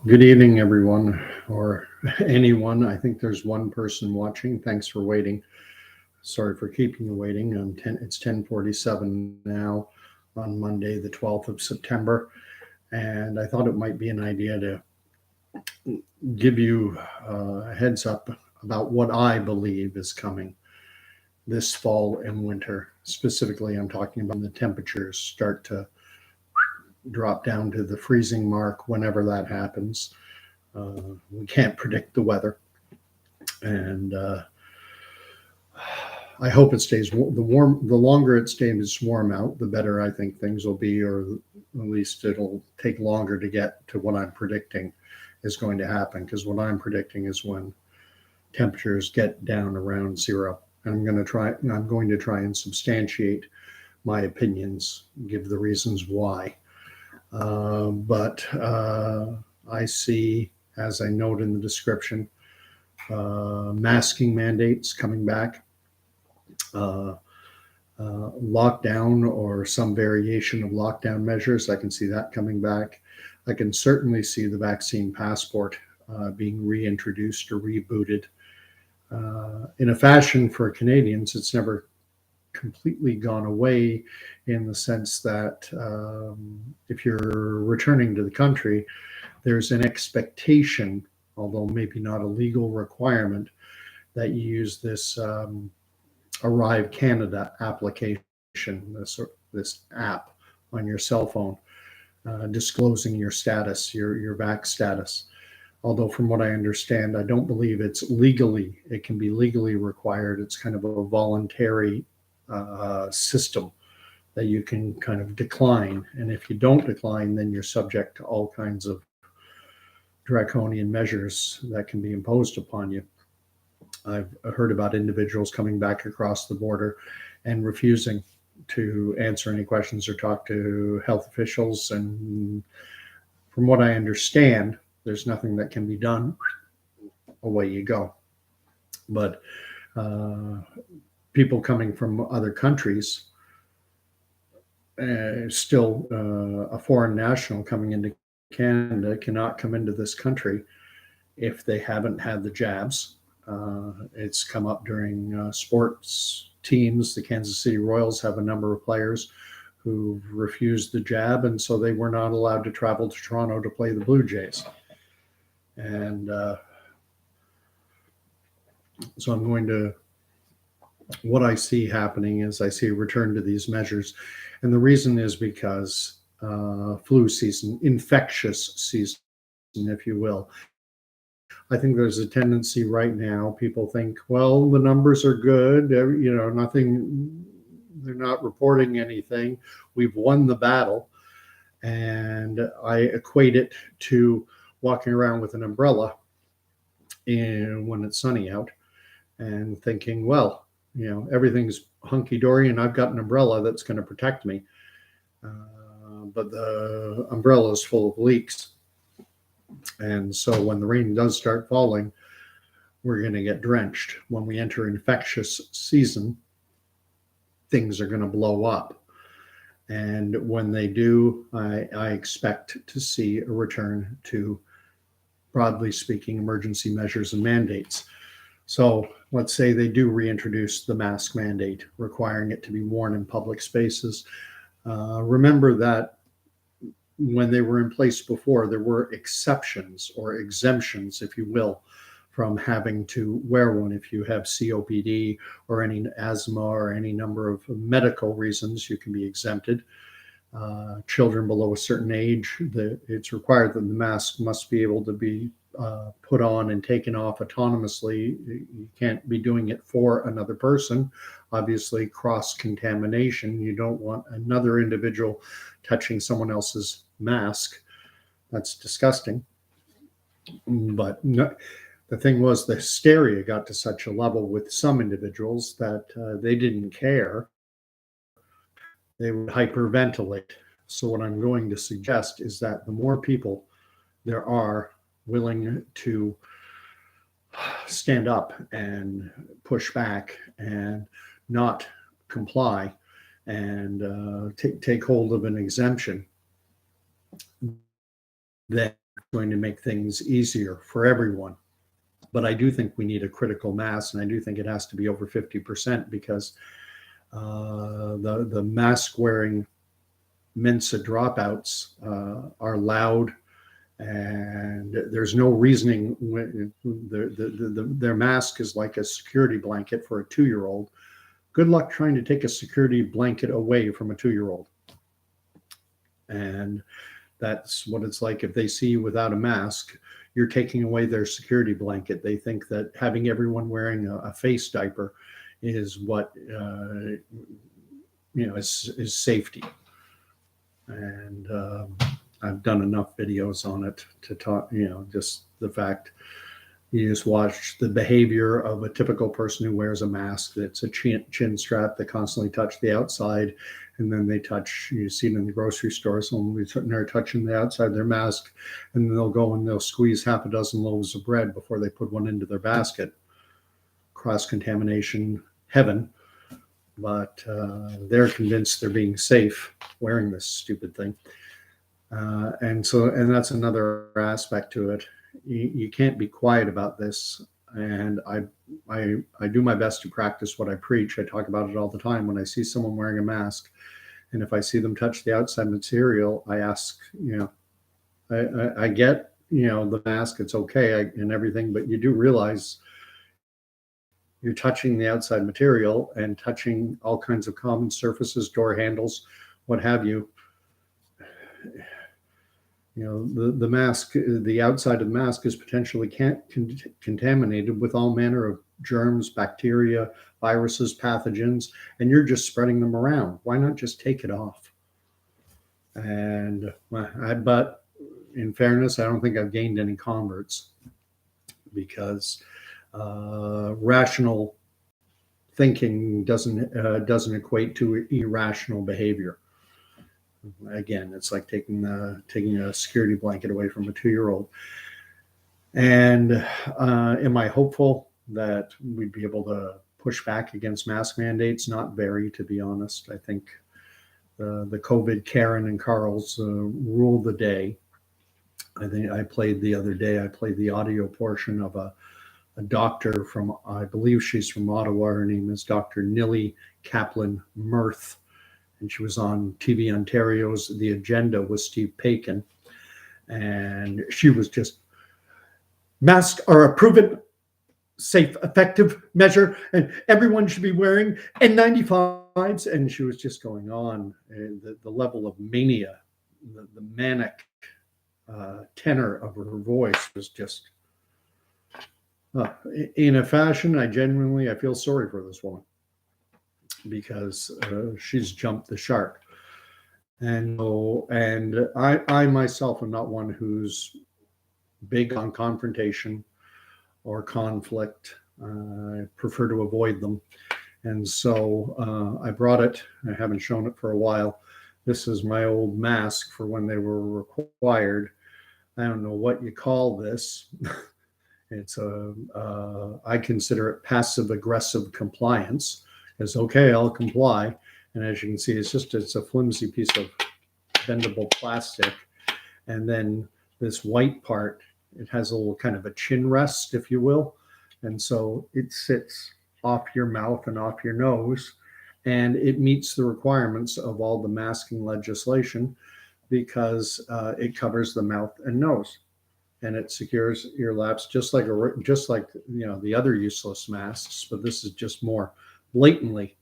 Good evening, everyone, or anyone. I think there's one person watching. Thanks for waiting. Sorry for keeping you waiting. It's 10:47 now on Monday, the 12th of September, and I thought it might be an idea to give you a heads up about what I believe is coming this fall and winter. Specifically, I'm talking about the temperatures start to drop down to the freezing mark whenever that happens. We can't predict the weather, and I hope it stays the longer it stays warm out, the better I think things will be, or at least it'll take longer to get to what I'm predicting is going to happen. Because what I'm predicting is when temperatures get down around zero. And I'm going to try and substantiate my opinions, give the reasons why. But I see, as I note in the description, masking mandates coming back, lockdown or some variation of lockdown measures. I can see that coming back. I can certainly see the vaccine passport being reintroduced or rebooted. In a fashion for Canadians, it's never completely gone away, in the sense that if you're returning to the country, there's an expectation, although maybe not a legal requirement, that you use this Arrive Canada application, this app on your cell phone, disclosing your status, your vax status. Although from what I understand, I don't believe it can be legally required. It's kind of a voluntary system that you can kind of decline. And if you don't decline, then you're subject to all kinds of draconian measures that can be imposed upon you. I've heard about individuals coming back across the border and refusing to answer any questions or talk to health officials. And from what I understand, there's nothing that can be done. Away you go. But people coming from other countries, still a foreign national coming into Canada cannot come into this country if they haven't had the jabs. It's come up during sports teams. The Kansas City Royals have a number of players who refused the jab, and so they were not allowed to travel to Toronto to play the Blue Jays. And so what I see happening is I see a return to these measures. And the reason is because flu season, infectious season, if you will. I think there's a tendency right now, people think, well, the numbers are good, nothing, they're not reporting anything. We've won the battle. And I equate it to walking around with an umbrella when it's sunny out and thinking, well, everything's hunky-dory and I've got an umbrella that's going to protect me. But the umbrella is full of leaks. And so when the rain does start falling, we're going to get drenched. When we enter infectious season, things are going to blow up. And when they do, I expect to see a return to, broadly speaking, emergency measures and mandates. So let's say they do reintroduce the mask mandate, requiring it to be worn in public spaces. Remember that when they were in place before, there were exceptions or exemptions, if you will, from having to wear one. If you have COPD or any asthma or any number of medical reasons, you can be exempted. Children below a certain age, it's required that the mask must be able to be put on and taken off autonomously. You can't be doing it for another person. Obviously, cross-contamination. You don't want another individual touching someone else's mask. That's disgusting. But the thing was, the hysteria got to such a level with some individuals that they didn't care. They would hyperventilate. So what I'm going to suggest is that the more people there are willing to stand up and push back and not comply and take hold of an exemption, then going to make things easier for everyone. But I do think we need a critical mass, and I do think it has to be over 50% because the mask wearing Mensa dropouts are loud, and there's no reasoning. Their mask is like a security blanket for a 2-year-old. Good luck trying to take a security blanket away from a 2-year-old. And that's what it's like if they see you without a mask. You're taking away their security blanket. They think that having everyone wearing a face diaper is what is safety. And I've done enough videos on it to talk. Just the fact you just watch the behavior of a typical person who wears a mask. That's a chin strap. They constantly touch the outside, and then they touch. You see it in the grocery store. Someone will be sitting there touching the outside of their mask, and then they'll go and they'll squeeze half a dozen loaves of bread before they put one into their basket. Cross-contamination, heaven. But they're convinced they're being safe wearing this stupid thing. And that's another aspect to it. You can't be quiet about this. And I do my best to practice what I preach. I talk about it all the time. When I see someone wearing a mask, and if I see them touch the outside material, I ask, I get, the mask, it's okay and everything, but you do realize you're touching the outside material and touching all kinds of common surfaces, door handles, what have you. The mask, the outside of the mask is potentially contaminated with all manner of germs, bacteria, viruses, pathogens, and you're just spreading them around. Why not just take it off? And but in fairness, I don't think I've gained any converts because rational thinking doesn't equate to irrational behavior. Again, it's like taking a security blanket away from a 2-year-old. And am I hopeful that we'd be able to push back against mask mandates? Not very, to be honest. I think the COVID Karen and Carls rule the day. I think I played the audio portion of a doctor from, I believe she's from Ottawa. Her name is Dr. Nili Kaplan-Myrth. And she was on TV Ontario's The Agenda with Steve Paikin. And she was just, masks are a proven, safe, effective measure, and everyone should be wearing N95s. And she was just going on. And the level of mania, the manic tenor of her voice was just, in a fashion, I feel sorry for this woman, because she's jumped the shark. And I myself am not one who's big on confrontation or conflict. I prefer to avoid them. And so I brought it. I haven't shown it for a while. This is my old mask for when they were required. I don't know what you call this. It's I consider it passive aggressive compliance. It's okay, I'll comply. And as you can see, it's a flimsy piece of bendable plastic. And then this white part, it has a little kind of a chin rest, if you will. And so it sits off your mouth and off your nose. And it meets the requirements of all the masking legislation because it covers the mouth and nose. And it secures ear laps just like the other useless masks, but this is just more blatantly.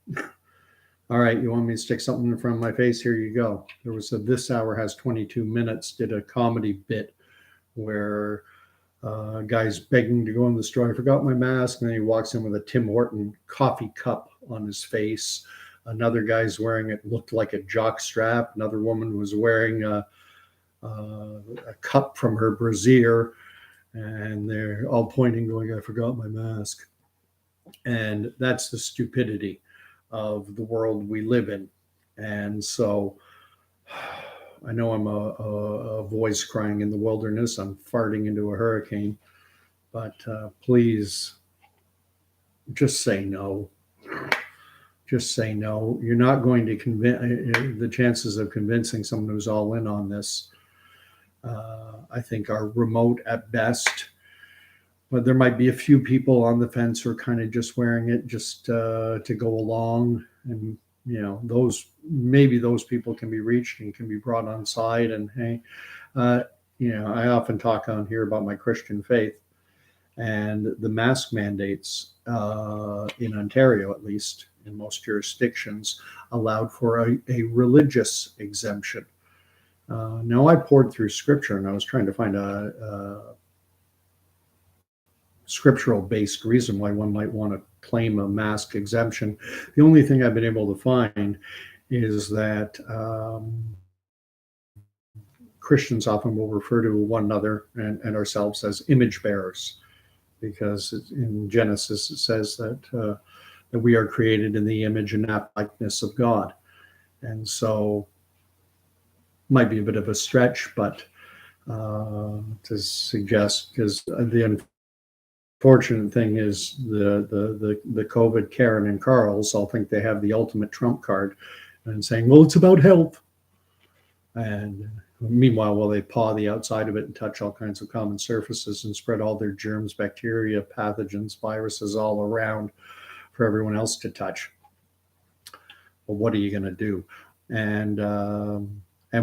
All right, you want me to stick something in front of my face? Here you go. There was This Hour Has 22 Minutes did a comedy bit where a guy's begging to go in the store. I forgot my mask, and then he walks in with a Tim Horton coffee cup on his face. Another guy's wearing it looked like a jock strap. Another woman was wearing a cup from her brassiere, and they're all pointing, going, I forgot my mask. And that's the stupidity of the world we live in. And so I know I'm a voice crying in the wilderness. I'm farting into a hurricane, but please just say no. Just say no. You're not going to convince, the chances of convincing someone who's all in on this I think are remote at best. But there might be a few people on the fence who are kind of just wearing it just to go along, and those people can be reached and can be brought on side. And hey, uh, I often talk on here about my Christian faith and the mask mandates in Ontario, at least in most jurisdictions, allowed for a religious exemption. Now I poured through scripture and I was trying to find a scriptural based reason why one might want to claim a mask exemption. The only thing I've been able to find is that Christians often will refer to one another and ourselves as image bearers, because in Genesis it says that we are created in the image and likeness of God. And so might be a bit of a stretch, but to suggest, because the unfortunate thing is the COVID Karen and Carls all think they have the ultimate trump card and saying, well, it's about health. And meanwhile, while they paw the outside of it and touch all kinds of common surfaces and spread all their germs, bacteria, pathogens, viruses all around for everyone else to touch. Well, what are you going to do? And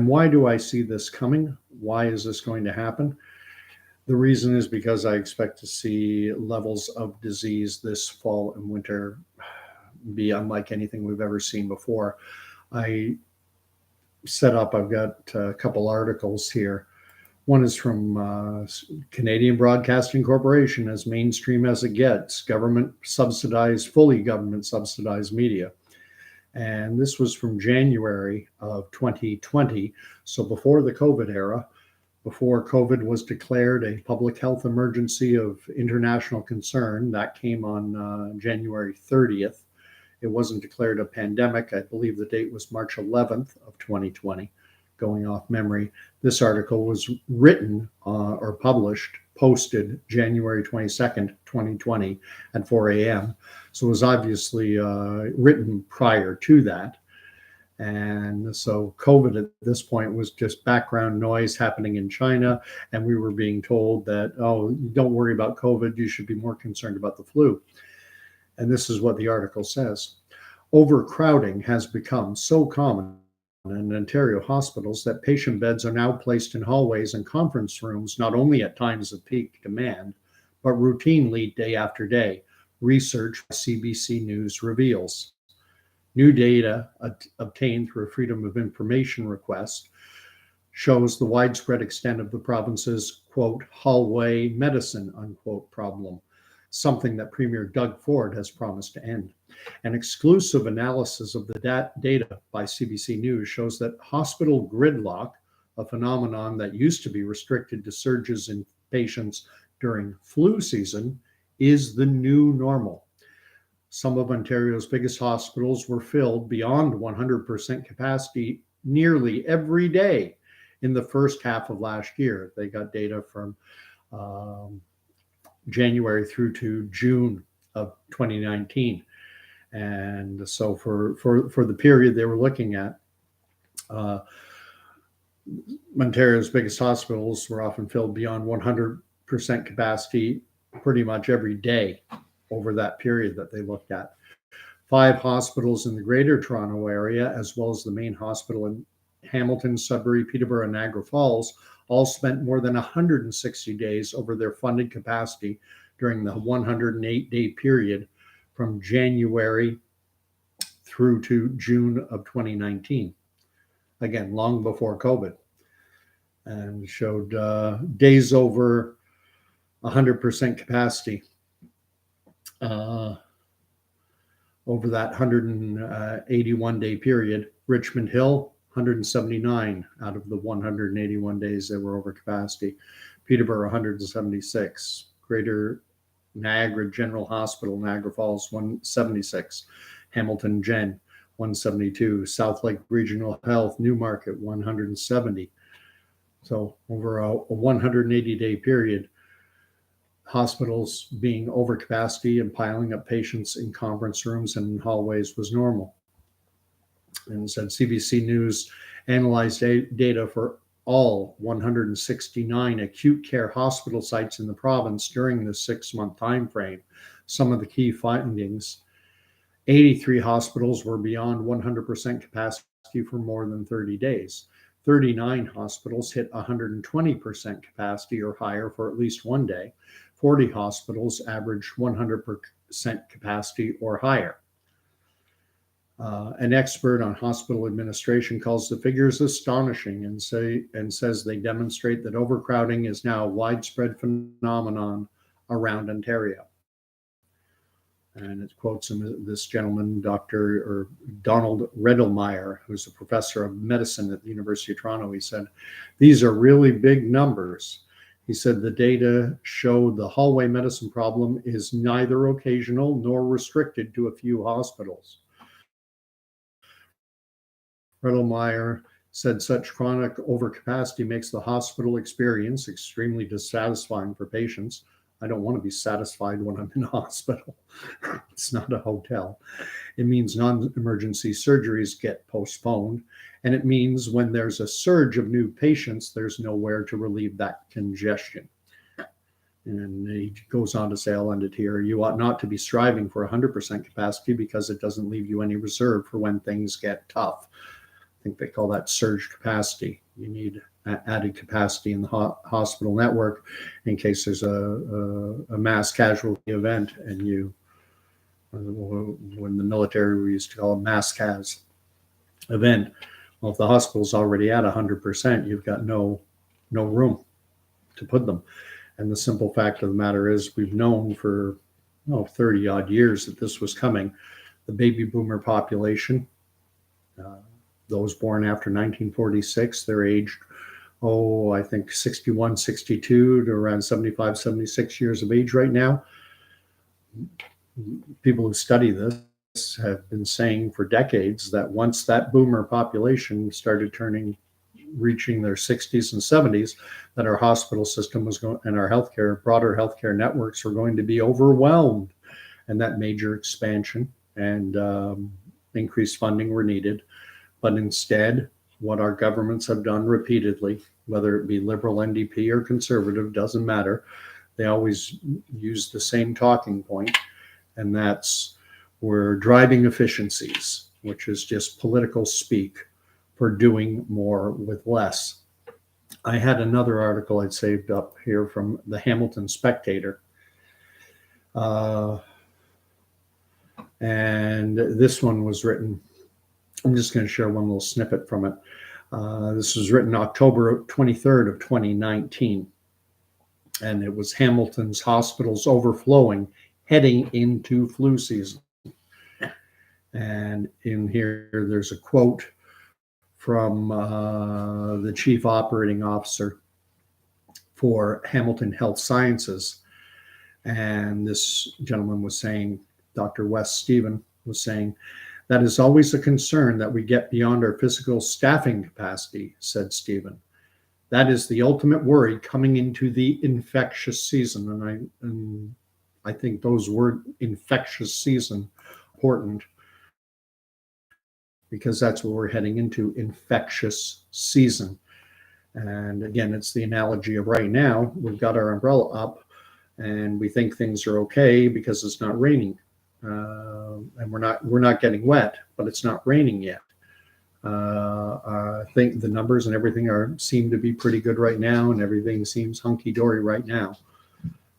why do I see this coming? Why is this going to happen? The reason is because I expect to see levels of disease this fall and winter be unlike anything we've ever seen before. I've got a couple articles here. One is from Canadian Broadcasting Corporation, as mainstream as it gets, fully government subsidized media. And this was from January of 2020, so before the COVID era, before COVID was declared a public health emergency of international concern. That came on January 30th. It wasn't declared a pandemic. I believe the date was March 11th of 2020, going off memory. This article was written or posted January 22nd, 2020 at 4 a.m. So it was obviously written prior to that. And so COVID at this point was just background noise happening in China. And we were being told that, oh, don't worry about COVID. You should be more concerned about the flu. And this is what the article says. Overcrowding has become so common in Ontario hospitals that patient beds are now placed in hallways and conference rooms, not only at times of peak demand, but routinely day after day. Research by CBC News reveals. New data obtained through a Freedom of Information request shows the widespread extent of the province's, quote, hallway medicine, unquote, problem, something that Premier Doug Ford has promised to end. An exclusive analysis of the data by CBC News shows that hospital gridlock, a phenomenon that used to be restricted to surges in patients during flu season, is the new normal. Some of Ontario's biggest hospitals were filled beyond 100% capacity nearly every day in the first half of last year. They got data from January through to June of 2019. And so for the period they were looking at, Ontario's biggest hospitals were often filled beyond 100% capacity pretty much every day over that period that they looked at. 5 hospitals in the Greater Toronto Area, as well as the main hospital in Hamilton, Sudbury, Peterborough, and Niagara Falls, all spent more than 160 days over their funded capacity during the 108-day period from January through to June of 2019. Again, long before COVID. And showed days over 100% capacity over that 181-day period. Richmond Hill, 179 out of the 181 days they were over capacity. Peterborough, 176. Greater Niagara General Hospital, Niagara Falls, 176. Hamilton Gen, 172. South Lake Regional Health, Newmarket, 170. So over a 180-day period, hospitals being over capacity and piling up patients in conference rooms and hallways was normal. And said CBC News analyzed data for all 169 acute care hospital sites in the province during the 6-month time frame. Some of the key findings: 83 hospitals were beyond 100% capacity for more than 30 days. 39 hospitals hit 120% capacity or higher for at least one day. 40 hospitals averaged 100% capacity or higher. An expert on hospital administration calls the figures astonishing and says they demonstrate that overcrowding is now a widespread phenomenon around Ontario. And it quotes this gentleman, Dr. Donald Riddlemeyer, who's a professor of medicine at the University of Toronto. He said, "These are really big numbers." He said the data show the hallway medicine problem is neither occasional nor restricted to a few hospitals. Riddlemeyer said such chronic overcapacity makes the hospital experience extremely dissatisfying for patients. I don't want to be satisfied when I'm in a hospital. It's not a hotel. It means non-emergency surgeries get postponed. And it means when there's a surge of new patients, there's nowhere to relieve that congestion. And he goes on to say, I'll end it here, you ought not to be striving for 100% capacity because it doesn't leave you any reserve for when things get tough. I think they call that surge capacity. You need added capacity in the hospital network in case there's a mass casualty event, and you, when the military, we used to call it mass cas event. Well, if the hospital's already at 100%, you've got no room to put them. And the simple fact of the matter is, we've known for 30 odd years that this was coming. The baby boomer population, those born after 1946, they're aged, I think 61, 62 to around 75, 76 years of age right now. People who study this have been saying for decades that once that boomer population started reaching their 60s and 70s, that our hospital system was going, and our broader healthcare networks were going to be overwhelmed, and that major expansion and increased funding were needed. But instead, what our governments have done repeatedly, whether it be Liberal, NDP, or Conservative, doesn't matter, they always use the same talking point, and that's we're driving efficiencies, which is just political speak for doing more with less. I had another article I'd saved up here from the Hamilton Spectator. And this one was written, I'm just going to share one little snippet from it. This was written October 23rd of 2019. And it was Hamilton's hospitals overflowing heading into flu season. And in here, there's a quote from the chief operating officer for Hamilton Health Sciences. And this gentleman was saying, Dr. Wes Stephen was saying, that is always a concern that we get beyond our physical staffing capacity, said Stephen. That is the ultimate worry coming into the infectious season. And I think those words, infectious season, important, because that's what we're heading into, infectious season. And again, it's the analogy of right now, we've got our umbrella up and we think things are okay because it's not raining. And we're not getting wet, but it's not raining yet. I think the numbers and everything seem to be pretty good right now, and everything seems hunky-dory right now.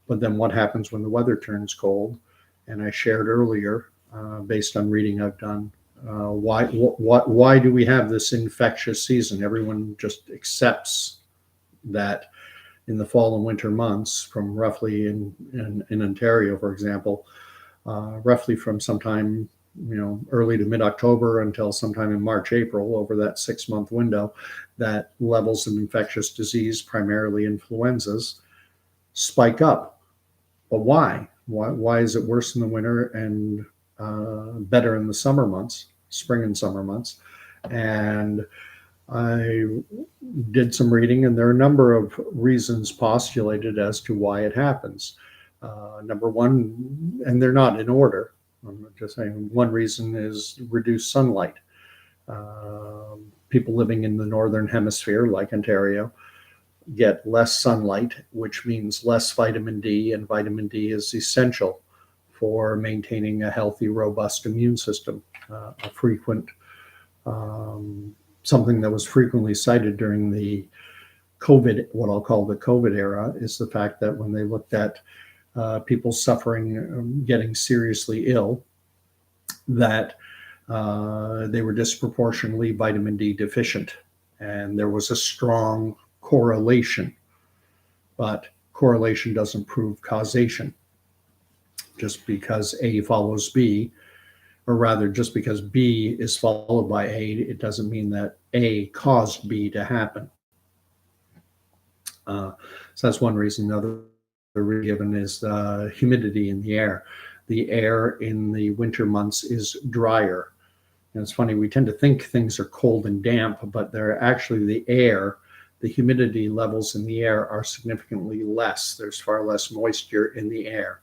But then what happens when the weather turns cold? And I shared earlier, based on reading I've done, why do we have this infectious season? Everyone just accepts that in the fall and winter months, from roughly in Ontario, for example, roughly from sometime early to mid-October until sometime in March, April, over that 6-month window, that levels of infectious disease, primarily influenzas, spike up. But why? Why is it worse in the winter and better in the summer months, spring and summer months? And I did some reading, and there are a number of reasons postulated as to why it happens. Number one, and they're not in order, I'm just saying, one reason is reduced sunlight. people living in the northern hemisphere, like Ontario, get less sunlight, which means less vitamin D, and vitamin D is essential for maintaining a healthy, robust immune system. A frequent something that was frequently cited during the COVID, what I'll call the COVID era, is the fact that when they looked at people suffering, getting seriously ill, that they were disproportionately vitamin D deficient. And there was a strong correlation, but correlation doesn't prove causation. Just because A follows B, or rather, just because B is followed by A, it doesn't mean that A caused B to happen. So that's one reason. Another reason given is humidity in the air. The air in the winter months is drier. And it's funny, we tend to think things are cold and damp, but they're actually the humidity levels in the air are significantly less. There's far less moisture in the air.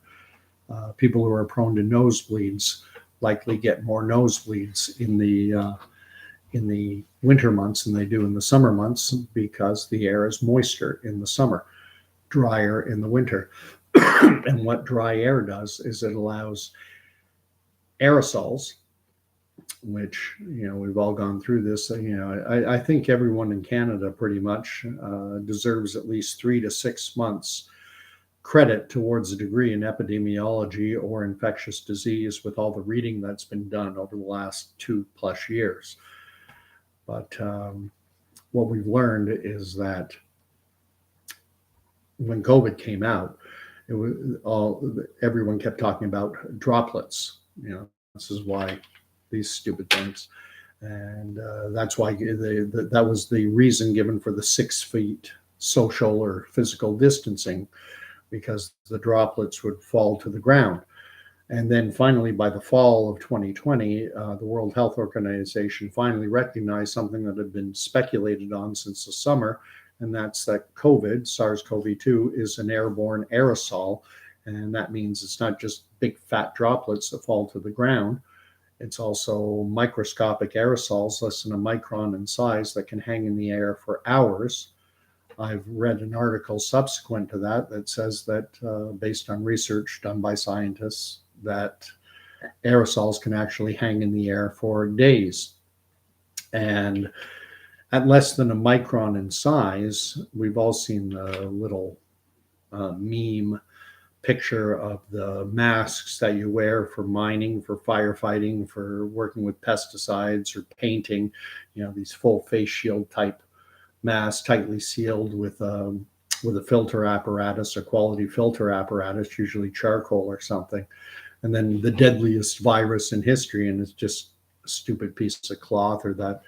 People who are prone to nosebleeds likely get more nosebleeds in the winter months than they do in the summer months, because the air is moister in the summer, drier in the winter. And what dry air does is it allows aerosols, which, we've all gone through this. I think everyone in Canada pretty much deserves at least 3 to 6 months credit towards a degree in epidemiology or infectious disease, with all the reading that's been done over the last 2+ years. But what we've learned is that when COVID came out, it was everyone kept talking about droplets. This is why these stupid things, and that's why that was the reason given for the 6 feet social or physical distancing, because the droplets would fall to the ground. And then finally, by the fall of 2020, the World Health Organization finally recognized something that had been speculated on since the summer, and that's that COVID, SARS-CoV-2, is an airborne aerosol. And that means it's not just big fat droplets that fall to the ground. It's also microscopic aerosols, less than a micron in size, that can hang in the air for hours. I've read an article subsequent to that says that, based on research done by scientists, that aerosols can actually hang in the air for days. And at less than a micron in size, we've all seen the little meme picture of the masks that you wear for mining, for firefighting, for working with pesticides or painting, these full face shield type masks, tightly sealed with a filter apparatus, a quality filter apparatus, usually charcoal or something. And then the deadliest virus in history, and it's just a stupid piece of cloth, or that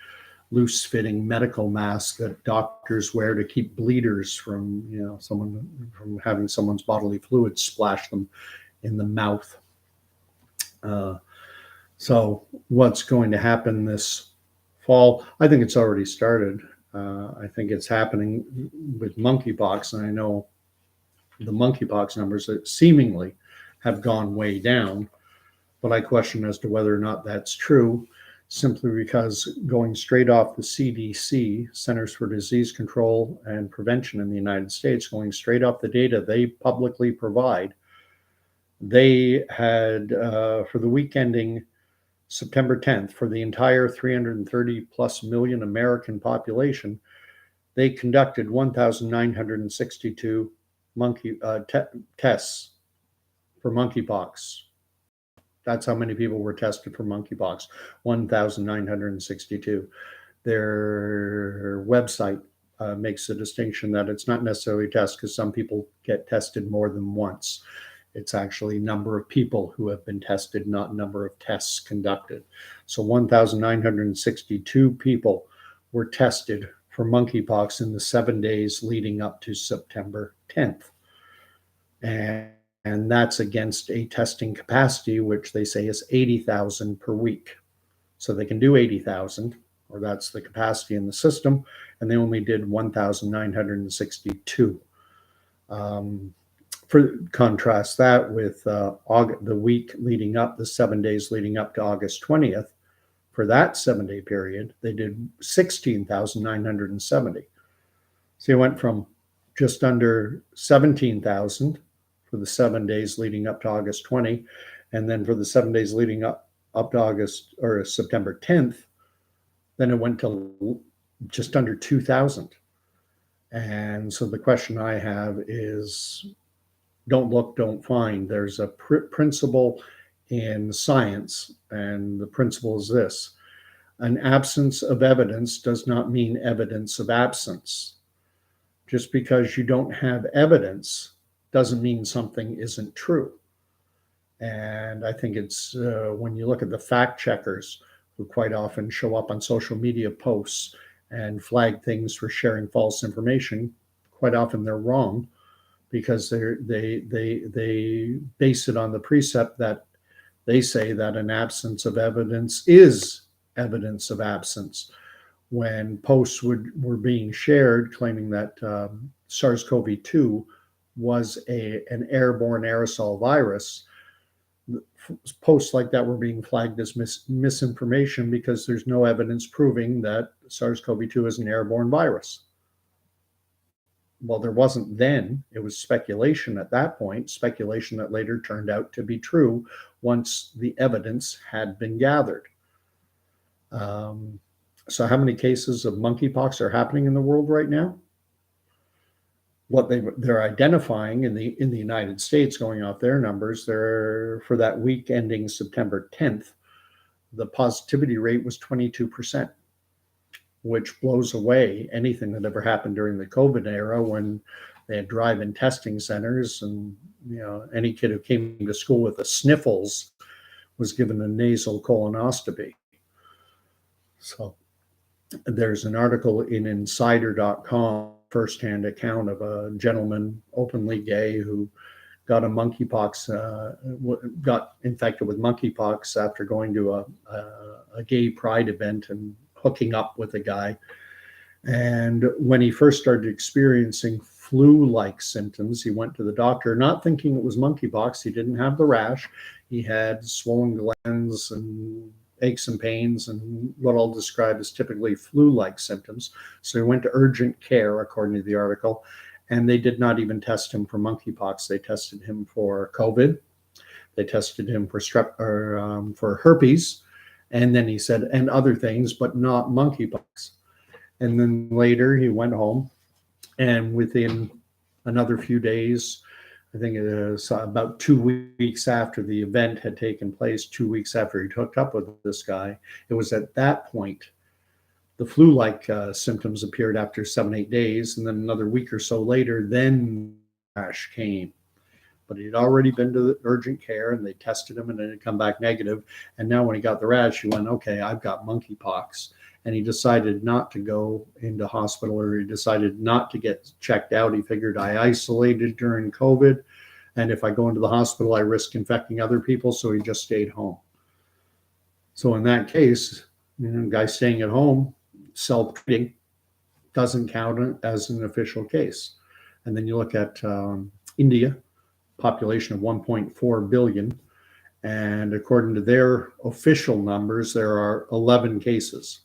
loose fitting medical mask that doctors wear to keep bleeders from, from having someone's bodily fluids splash them in the mouth. So what's going to happen this fall? I think it's already started. I think it's happening with monkeypox, and I know the monkeypox numbers that seemingly have gone way down, but I question as to whether or not that's true, simply because going straight off the CDC, Centers for Disease Control and Prevention in the United States, going straight off the data they publicly provide, they had, for the week ending September 10th, for the entire 330 plus million American population, they conducted 1,962 tests for monkeypox. That's how many people were tested for monkeypox, 1,962. Their website makes a distinction that it's not necessarily tests, because some people get tested more than once. It's actually number of people who have been tested, not number of tests conducted. So 1,962 people were tested for monkeypox in the 7 days leading up to September 10th. And that's against a testing capacity, which they say is 80,000 per week. So they can do 80,000, or that's the capacity in the system, and they only did 1,962. For contrast that with the week leading up, the 7 days leading up to August 20th, For that 7-day period, they did 16,970. So you went from just under 17,000 for the 7 days leading up to August 20, and then for the 7 days leading up to August or September 10th, then it went to just under 2,000. And so the question I have is, don't look, don't find. There's a principle in science, and the principle is this: an absence of evidence does not mean evidence of absence. Just because you don't have evidence doesn't mean something isn't true. And I think it's when you look at the fact checkers who quite often show up on social media posts and flag things for sharing false information, quite often they're wrong, because they base it on the precept that they say that an absence of evidence is evidence of absence. When posts were being shared claiming that SARS-CoV-2 was an airborne aerosol virus, posts like that were being flagged as misinformation because there's no evidence proving that SARS-CoV-2 is an airborne virus. Well, there wasn't then. It was speculation at that point, speculation that later turned out to be true once the evidence had been gathered. So how many cases of monkeypox are happening in the world right now? What they're identifying in the United States, going off their numbers, they're for that week ending September 10th, the positivity rate was 22%, which blows away anything that ever happened during the COVID era when they had drive-in testing centers, and any kid who came to school with the sniffles was given a nasal colonoscopy. So there's an article in insider.com, firsthand account of a gentleman, openly gay, who got got infected with monkeypox after going to a gay pride event and hooking up with a guy. And when he first started experiencing flu-like symptoms, he went to the doctor, not thinking it was monkeypox. He didn't have the rash. He had swollen glands and aches and pains and what I'll describe as typically flu-like symptoms. So he went to urgent care, according to the article, and they did not even test him for monkeypox. They tested him for COVID. They tested him for for herpes. And then he said, and other things, but not monkeypox. And then later he went home, and within another few days, I think it was about 2 weeks after the event had taken place, 2 weeks after he'd hooked up with this guy, it was at that point the flu-like symptoms appeared after 7-8 days, and then another week or so later, then the rash came. But he'd already been to the urgent care, and they tested him, and it had come back negative. And now when he got the rash, he went, okay, I've got monkeypox. And he decided not to go into hospital, or he decided not to get checked out. He figured, I isolated during COVID, and if I go into the hospital, I risk infecting other people. So he just stayed home. So in that case, guy staying at home, self-treating, doesn't count as an official case. And then you look at India, population of 1.4 billion. And according to their official numbers, there are 11 cases.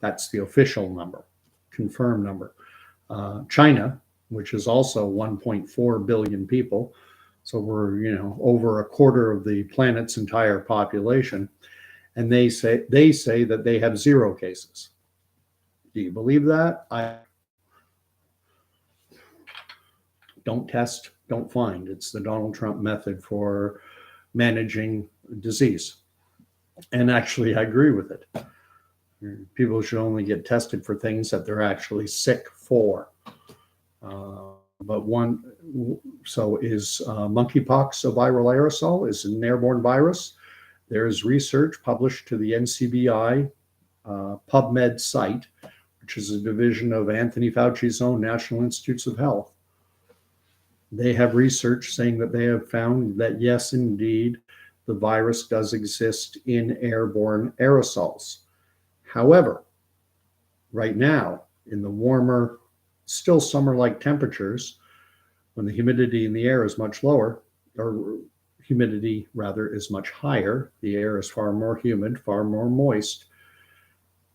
That's the official number, confirmed number. China, which is also 1.4 billion people, so we're over a quarter of the planet's entire population, and they say that they have 0 cases. Do you believe that? I don't test, don't find. It's the Donald Trump method for managing disease, and actually, I agree with it. People should only get tested for things that they're actually sick for. So is monkeypox a viral aerosol? Is it an airborne virus? There is research published to the NCBI PubMed site, which is a division of Anthony Fauci's own National Institutes of Health. They have research saying that they have found that, yes, indeed, the virus does exist in airborne aerosols. However, right now, in the warmer, still summer-like temperatures, when the humidity in the air is much lower, or humidity rather is much higher. The air is far more humid, far more moist.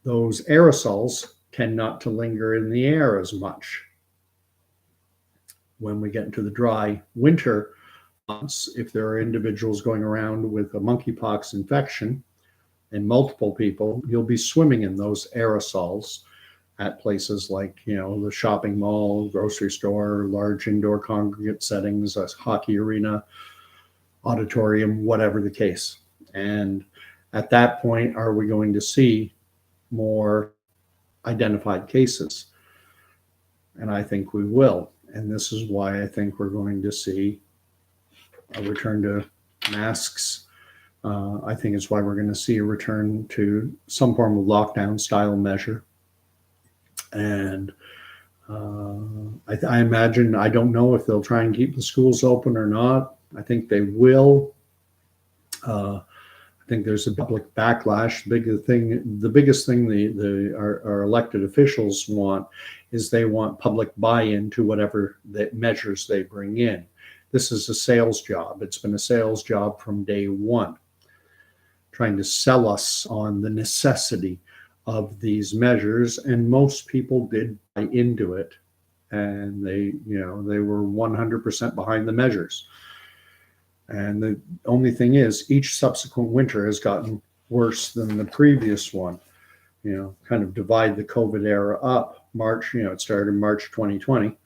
Those aerosols tend not to linger in the air as much. When we get into the dry winter months, if there are individuals going around with a monkeypox infection and multiple people, you'll be swimming in those aerosols at places like, the shopping mall, grocery store, large indoor congregate settings, a hockey arena, auditorium, whatever the case. And at that point, are we going to see more identified cases? And I think we will. And this is why I think we're going to see a return to masks. I think it's why we're going to see a return to some form of lockdown style measure. And I imagine, I don't know if they'll try and keep the schools open or not. I think they will. I think there's a public backlash. The biggest thing our elected officials want is they want public buy-in to whatever the measures they bring in. This is a sales job. It's been a sales job from day one, trying to sell us on the necessity of these measures, and most people did buy into it, and they were 100% behind the measures. And the only thing is, each subsequent winter has gotten worse than the previous one. Kind of divide the COVID era up. March, it started in March 2020,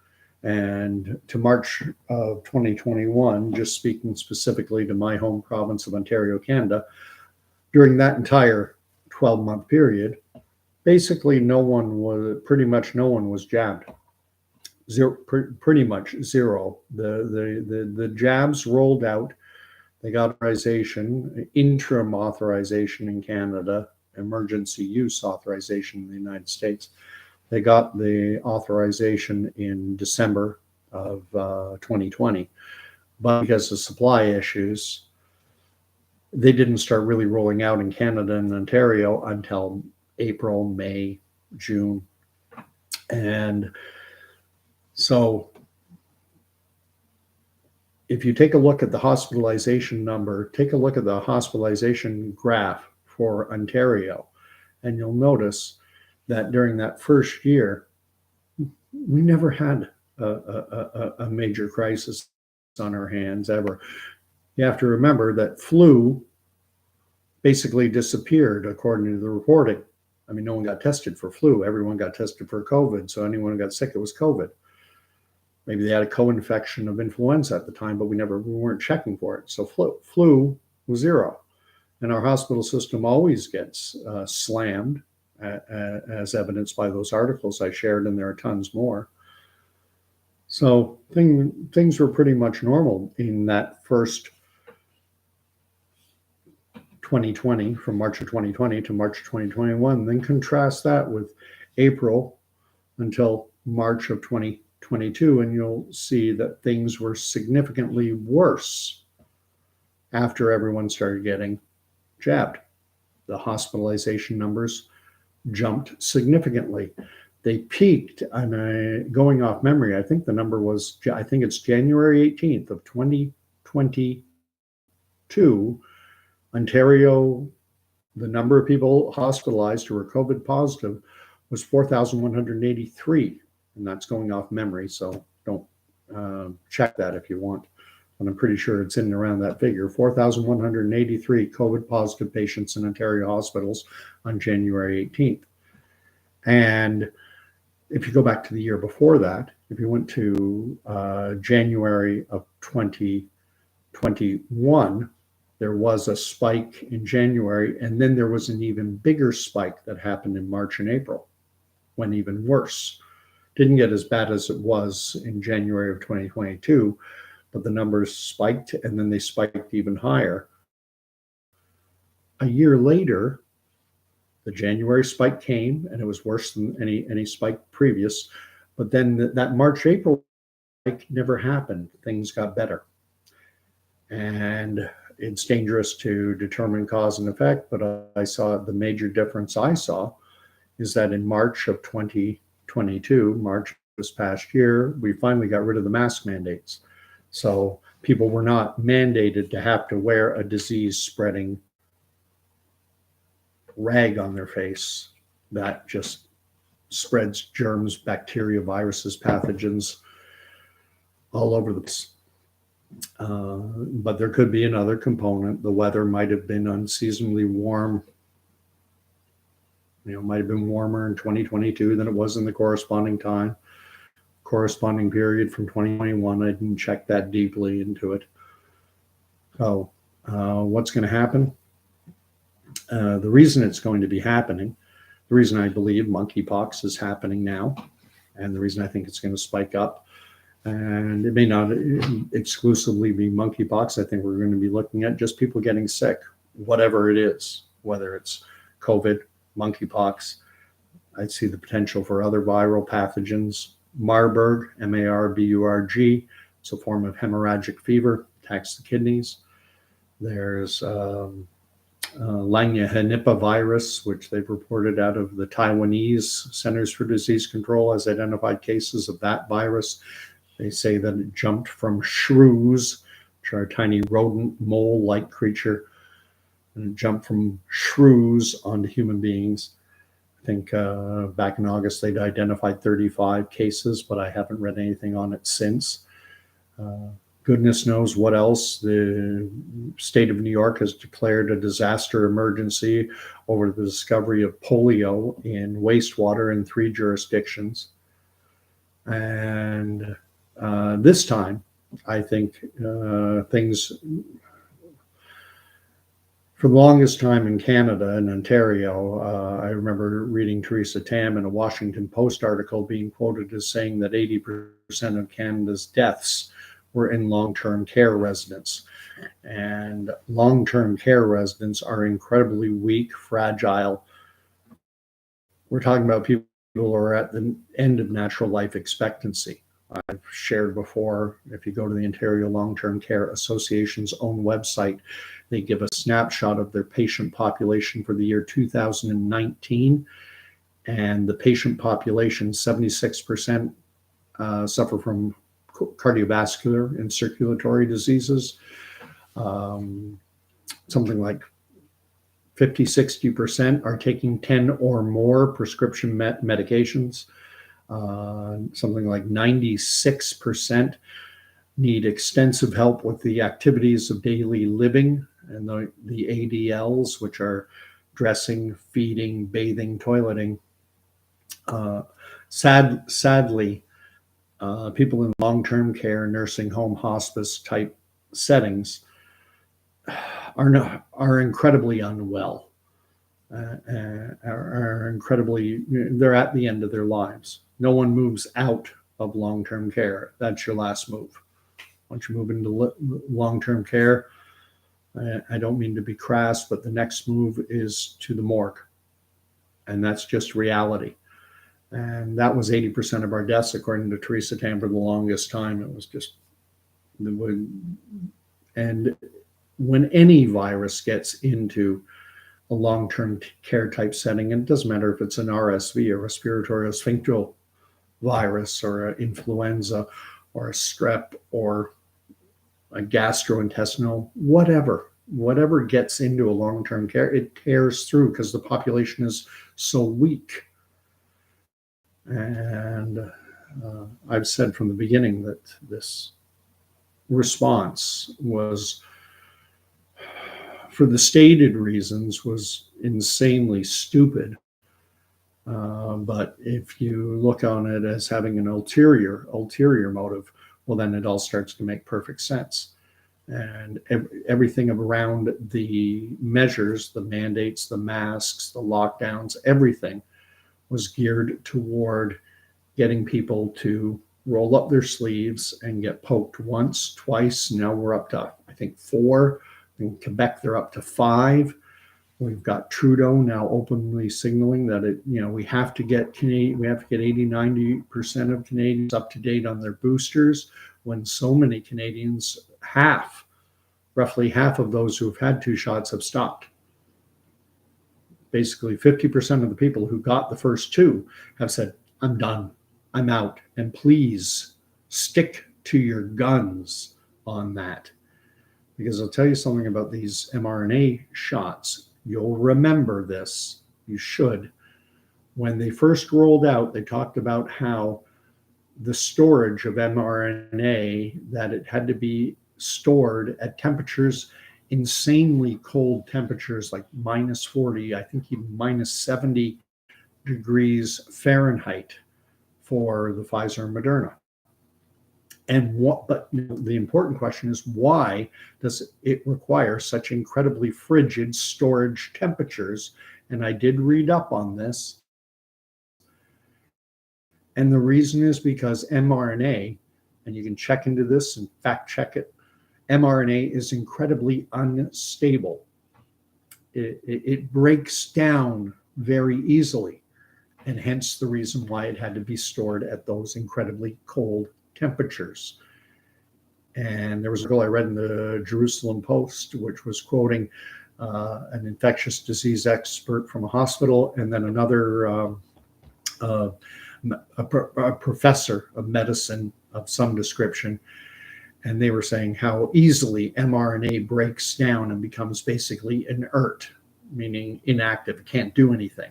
and to March of 2021, just speaking specifically to my home province of Ontario, Canada, during that entire 12-month period, basically pretty much no one was jabbed. Pretty much zero. The jabs rolled out. They got authorization, interim authorization in Canada, emergency use authorization in the United States. They got the authorization in December of 2020, but because of supply issues, they didn't start really rolling out in Canada and Ontario until April, May, June. And so if you take a look at the hospitalization number, take a look at the hospitalization graph for Ontario, and you'll notice that during that first year, we never had a major crisis on our hands ever. You have to remember that flu basically disappeared according to the reporting. I mean, no one got tested for flu. Everyone got tested for COVID. So anyone who got sick, it was COVID. Maybe they had a co-infection of influenza at the time, but we weren't checking for it. So flu was zero. And our hospital system always gets slammed, as evidenced by those articles I shared, and there are tons more. So things were pretty much normal in that first 2020, from March of 2020 to March of 2021. Then contrast that with April until March of 2022, and you'll see that things were significantly worse after everyone started getting jabbed. The hospitalization numbers jumped significantly. They peaked, and going off memory, I think the number was, it's January 18th of 2022, Ontario, the number of people hospitalized who were COVID positive was 4,183, and that's going off memory, so don't check that if you want, but I'm pretty sure it's in and around that figure. 4,183 COVID positive patients in Ontario hospitals on January 18th. And if you go back to the year before that, if you went to January of 2021, there was a spike in January, and then there was an even bigger spike that happened in March and April, went even worse. Didn't get as bad as it was in January of 2022, but the numbers spiked, and then they spiked even higher. A year later, the January spike came, and it was worse than any spike previous, but then that March-April spike never happened. Things got better. And it's dangerous to determine cause and effect, but I saw the major difference I saw is that in March of 2022, March this past year, we finally got rid of the mask mandates. So people were not mandated to have to wear a disease spreading rag on their face that just spreads germs, bacteria, viruses, pathogens all over the place. But there could be another component. The weather might have been unseasonably warm. Might have been warmer in 2022 than it was in the corresponding period from 2021. I didn't check that deeply into it. So what's going to happen? The reason it's going to be happening, the reason I believe monkeypox is happening now, and the reason I think it's going to spike up, and it may not exclusively be monkeypox. I think we're going to be looking at just people getting sick, whatever it is, whether it's COVID, monkeypox. I see the potential for other viral pathogens. Marburg, M-A-R-B-U-R-G, it's a form of hemorrhagic fever, attacks the kidneys. There's Langerhans which they've reported out of the Taiwanese Centers for Disease Control as identified cases of that virus. They say that it jumped from shrews, which are a tiny rodent mole-like creature, and it jumped from shrews onto human beings. I think back in August they'd identified 35 cases, but I haven't read anything on it since. Goodness knows what else. The state of New York has declared a disaster emergency over the discovery of polio in wastewater in 3 jurisdictions. And this time, I think things, for the longest time in Canada and Ontario, I remember reading Theresa Tam in a Washington Post article being quoted as saying that 80% of Canada's deaths were in long-term care residents. And long-term care residents are incredibly weak, fragile. We're talking about people who are at the end of natural life expectancy. I've shared before, if you go to the Ontario Long-Term Care Association's own website, they give a snapshot of their patient population for the year 2019. And the patient population, 76% suffer from cardiovascular and circulatory diseases. Something like 50-60% are taking 10 or more prescription medications. Something like 96% need extensive help with the activities of daily living, and the ADLs, which are dressing, feeding, bathing, toileting. Sadly, people in long-term care, nursing home, hospice type settings are incredibly unwell, are incredibly, they're at the end of their lives. No one moves out of long-term care. That's your last move. Once you move into long-term care, I don't mean to be crass, but the next move is to the morgue. And that's just reality. And that was 80% of our deaths, according to Theresa Tam, for the longest time. It was just, and when any virus gets into a long-term care type setting, and it doesn't matter if it's an RSV, a respiratory syncytial virus, or an influenza, or a strep, or a gastrointestinal, whatever gets into a long-term care, it tears through because the population is so weak. And I've said from the beginning that this response was, for the stated reasons, was insanely stupid. But if you look on it as having an ulterior motive, well, then it all starts to make perfect sense. And everything around the measures, the mandates, the masks, the lockdowns, everything was geared toward getting people to roll up their sleeves and get poked once, twice. Now we're up to, I think, 4. In Quebec, they're up to 5. We've got Trudeau now openly signaling that we have to get 80-90% of Canadians up to date on their boosters, when so many Canadians, roughly half of those who have had 2 shots have stopped. Basically 50% of the people who got the first 2 have said, I'm done, I'm out, and please stick to your guns on that. Because I'll tell you something about these mRNA shots. You'll remember this. You should. When they first rolled out, they talked about how the storage of mRNA, that it had to be stored at temperatures, insanely cold temperatures, like minus 40, I think even minus 70 degrees Fahrenheit for the Pfizer and Moderna. And but the important question is, why does it require such incredibly frigid storage temperatures? And I did read up on this. And the reason is because mRNA, and you can check into this and fact check it, mRNA is incredibly unstable. It breaks down very easily, and hence the reason why it had to be stored at those incredibly cold temperatures. And there was a girl I read in the Jerusalem Post, which was quoting an infectious disease expert from a hospital, and then another a professor of medicine of some description. And they were saying how easily mRNA breaks down and becomes basically inert, meaning inactive, it can't do anything.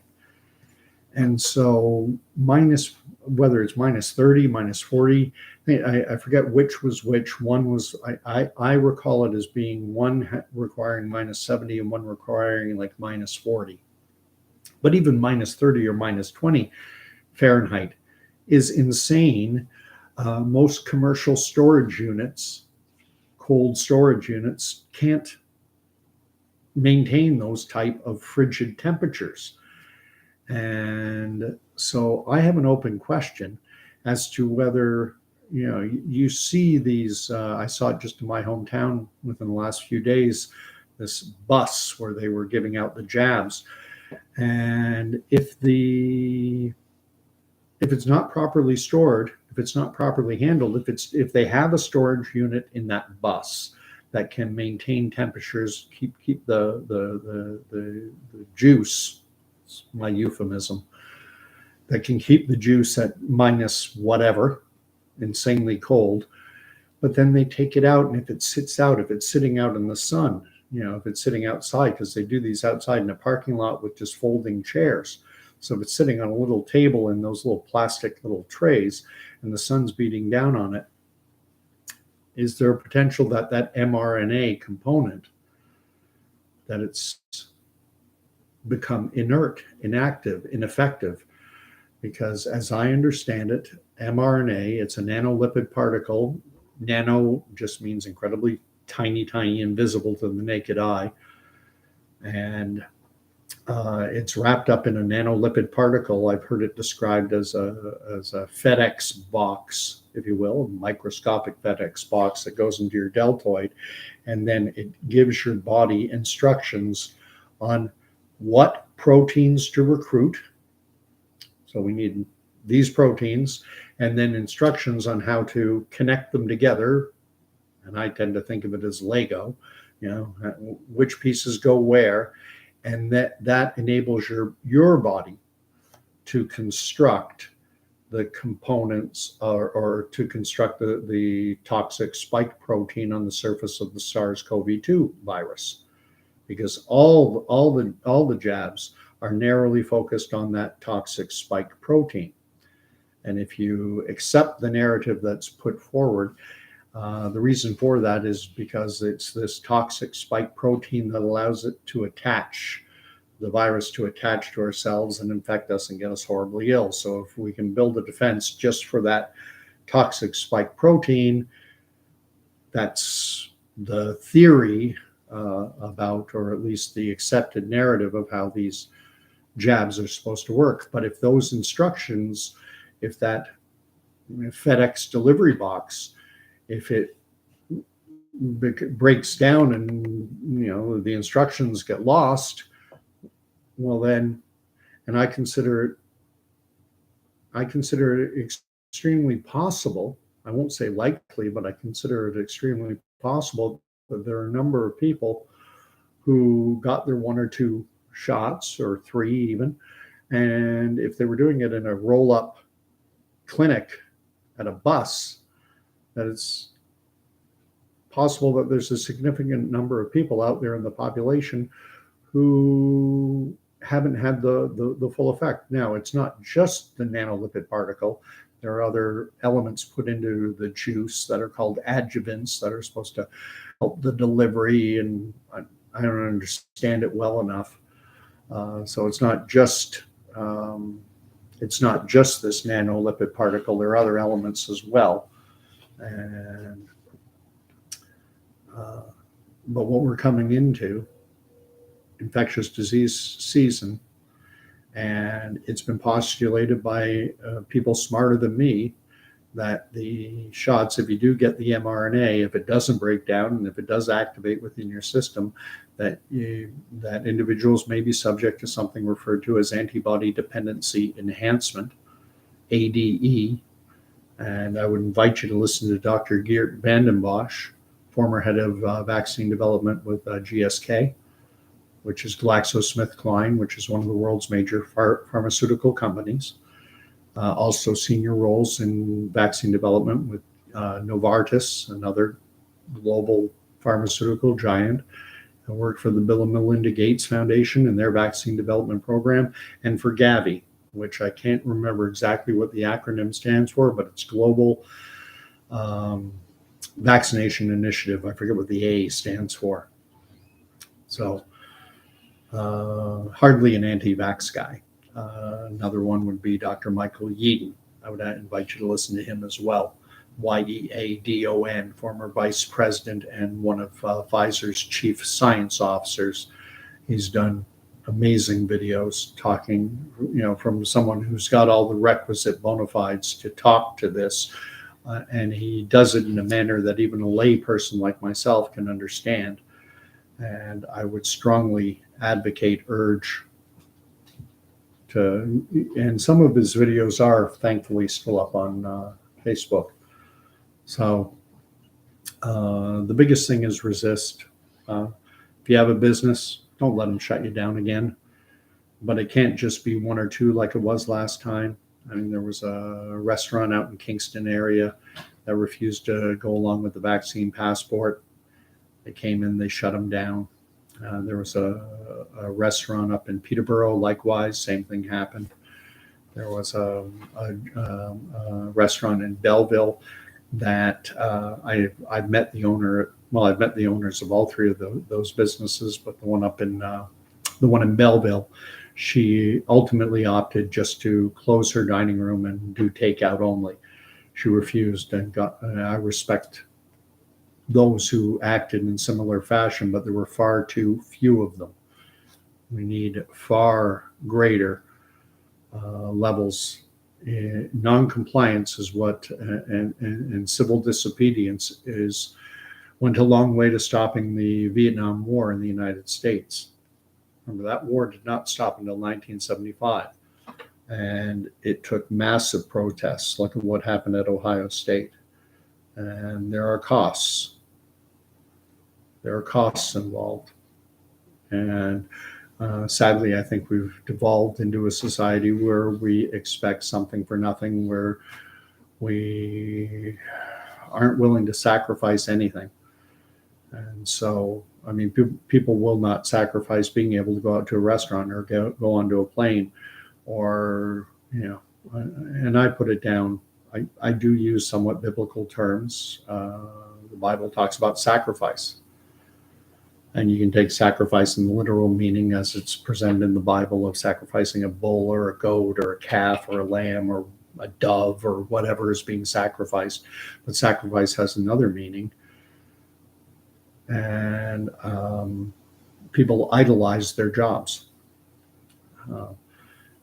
And so whether it's minus 30, minus 40, I forget which was which. One was, I recall it as being one requiring minus 70 and one requiring like minus 40. But even minus 30 or minus 20 Fahrenheit is insane. Most commercial storage units, cold storage units, can't maintain those type of frigid temperatures. And so I have an open question as to whether, you see these, I saw it just in my hometown within the last few days, this bus where they were giving out the jabs. And if it's not properly stored, if it's not properly handled, if they have a storage unit in that bus that can maintain temperatures, keep the juice, my euphemism, that can keep the juice at minus whatever, insanely cold, but then they take it out, and if it's sitting out in the sun, if it's sitting outside, because they do these outside in a parking lot with just folding chairs. So if it's sitting on a little table in those little plastic little trays and the sun's beating down on it, is there a potential that mRNA component, that it's become inert, inactive, ineffective? Because as I understand it, mRNA, it's a nanolipid particle. Nano just means incredibly tiny, invisible to the naked eye. And it's wrapped up in a nanolipid particle. I've heard it described as a FedEx box, if you will, a microscopic FedEx box that goes into your deltoid. And then it gives your body instructions on what proteins to recruit. So we need these proteins, and then instructions on how to connect them together. And I tend to think of it as Lego, which pieces go where. And that enables your body to construct the components or to construct the toxic spike protein on the surface of the SARS-CoV-2 virus, because all the jabs are narrowly focused on that toxic spike protein. And if you accept the narrative that's put forward, the reason for that is because it's this toxic spike protein that allows it to attach, the virus to attach to ourselves and infect us and get us horribly ill. So if we can build a defense just for that toxic spike protein, that's the theory about, or at least the accepted narrative of how these jabs are supposed to work. But if those instructions, if that FedEx delivery box, if it breaks down and the instructions get lost, well then, and I consider it extremely possible, I won't say likely, but I consider it extremely possible that there are a number of people who got their 1 or 2 shots, or 3 even, and if they were doing it in a roll-up clinic at a bus, that it's possible that there's a significant number of people out there in the population who haven't had the full effect. Now, it's not just the nanolipid particle. There are other elements put into the juice that are called adjuvants that are supposed to help the delivery, and I don't understand it well enough. So it's not just this nanolipid particle. There are other elements as well, and but what we're coming into, infectious disease season, and it's been postulated by people smarter than me that the shots, if you do get the mRNA, if it doesn't break down and if it does activate within your system, that individuals may be subject to something referred to as antibody dependency enhancement, ADE. And I would invite you to listen to Dr. Geert Vanden Bossche, former head of vaccine development with GSK, which is GlaxoSmithKline, which is one of the world's major pharmaceutical companies. Also senior roles in vaccine development with Novartis, another global pharmaceutical giant. I worked for the Bill and Melinda Gates Foundation and their vaccine development program, and for Gavi, which I can't remember exactly what the acronym stands for, but it's Global Vaccination Initiative. I forget what the A stands for. So hardly an anti-vax guy. Another one would be Dr. Michael Yeadon. I would invite you to listen to him as well. Yeadon, former vice president and one of Pfizer's chief science officers. He's done amazing videos talking, from someone who's got all the requisite bona fides to talk to this. And he does it in a manner that even a lay person like myself can understand. And I would strongly urge to, and some of his videos are thankfully still up on Facebook. So the biggest thing is resist. If you have a business, don't let them shut you down again. But it can't just be one or two like it was last time. I mean, there was a restaurant out in Kingston area that refused to go along with the vaccine passport. They came in, they shut them down. There was a restaurant up in Peterborough, likewise, same thing happened. There was a restaurant in Belleville that I've met the owner. Well, I've met the owners of all three of those businesses, but the one in Belleville, she ultimately opted just to close her dining room and do takeout only. She refused, and I respect those who acted in similar fashion, but there were far too few of them. We need far greater levels. Non-compliance is what, and civil disobedience went a long way to stopping the Vietnam War in the United States. Remember, that war did not stop until 1975. And it took massive protests. Look at what happened at Ohio State. And there are costs. There are costs involved. And sadly, I think we've devolved into a society where we expect something for nothing, where we aren't willing to sacrifice anything. And so, I mean, people will not sacrifice being able to go out to a restaurant or go onto a plane, or, and I put it down. I do use somewhat biblical terms. The Bible talks about sacrifice. And you can take sacrifice in the literal meaning as it's presented in the Bible, of sacrificing a bull or a goat or a calf or a lamb or a dove or whatever is being sacrificed. But sacrifice has another meaning. And people idolize their jobs.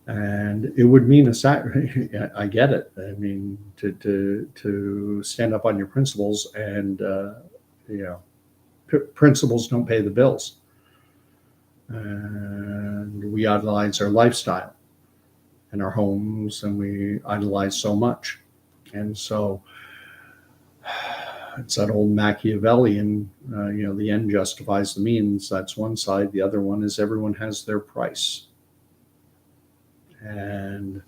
And it would mean I get it. I mean, to stand up on your principles, and principles don't pay the bills, and we idolize our lifestyle and our homes, and we idolize so much. And so it's that old Machiavellian, the end justifies the means. That's one side. The other one is everyone has their price. And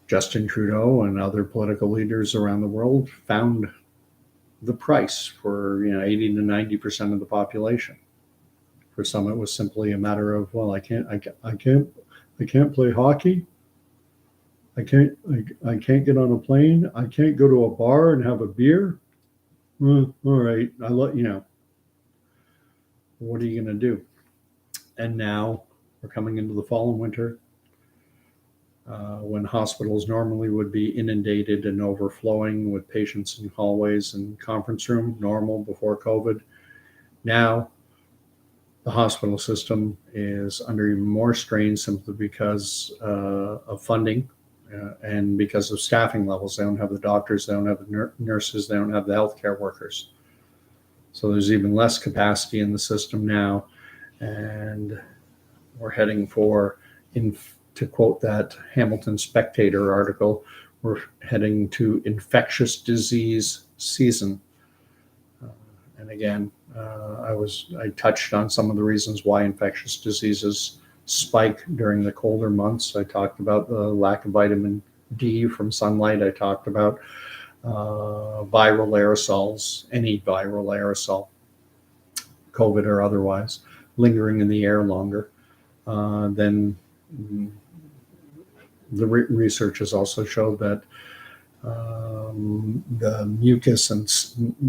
Justin Trudeau and other political leaders around the world found the price for 80 to 90% of the population. For some, it was simply a matter of, well, I can't play hockey. I can't get on a plane. I can't go to a bar and have a beer. Well, all right, what are you going to do? And now we're coming into the fall and winter, when hospitals normally would be inundated and overflowing with patients in hallways and conference room, normal before COVID. Now the hospital system is under even more strain simply because of funding and because of staffing levels. They don't have the doctors, they don't have the nurses, they don't have the healthcare workers. So there's even less capacity in the system now, and we're heading for, to quote that Hamilton Spectator article, we're heading to infectious disease season. And again, I touched on some of the reasons why infectious diseases spike during the colder months. I talked about the lack of vitamin D from sunlight. I talked about viral aerosols, any viral aerosol, COVID or otherwise, lingering in the air longer. Then the research has also showed that the mucus and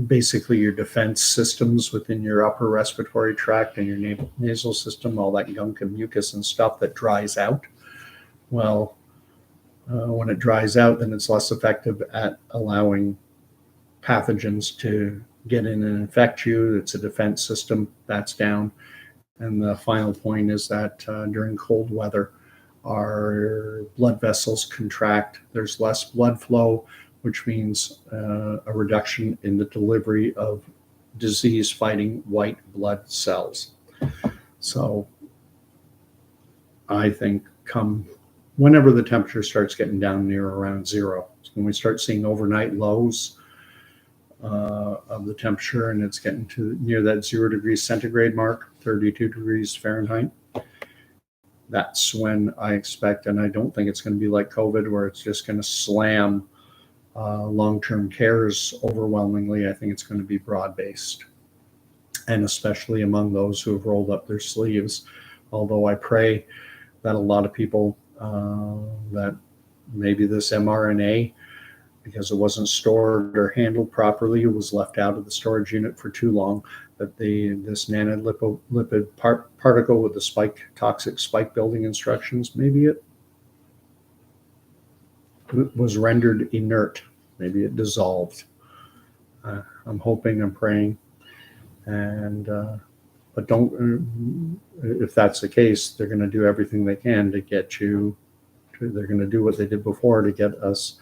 basically your defense systems within your upper respiratory tract and your nasal system, all that gunk and mucus and stuff that dries out. Well, when it dries out, then it's less effective at allowing pathogens to get in and infect you. It's a defense system that's down. And the final point is that during cold weather, our blood vessels contract. There's less blood flow, which means a reduction in the delivery of disease-fighting white blood cells. So I think whenever the temperature starts getting down near around zero, when we start seeing overnight lows of the temperature and it's getting to near that 0 degrees centigrade mark, 32 degrees Fahrenheit, that's when I expect, and I don't think it's going to be like COVID where it's just going to slam long-term cares overwhelmingly. I think it's going to be broad-based, and especially among those who have rolled up their sleeves. Although I pray that a lot of people, that maybe this mRNA, because it wasn't stored or handled properly, it was left out of the storage unit for too long, that this nanolipid particle with the toxic spike building instructions, maybe it was rendered inert. Maybe it dissolved. I'm hoping, I'm praying, and but don't. If that's the case, they're going to do everything they can to get you. They're going to do what they did before to get us.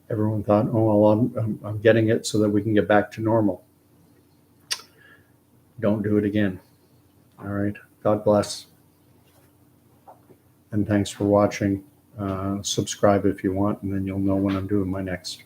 Everyone thought, oh, well, I'm getting it so that we can get back to normal. Don't do it again. All right. God bless. And thanks for watching. Subscribe if you want, and then you'll know when I'm doing my next.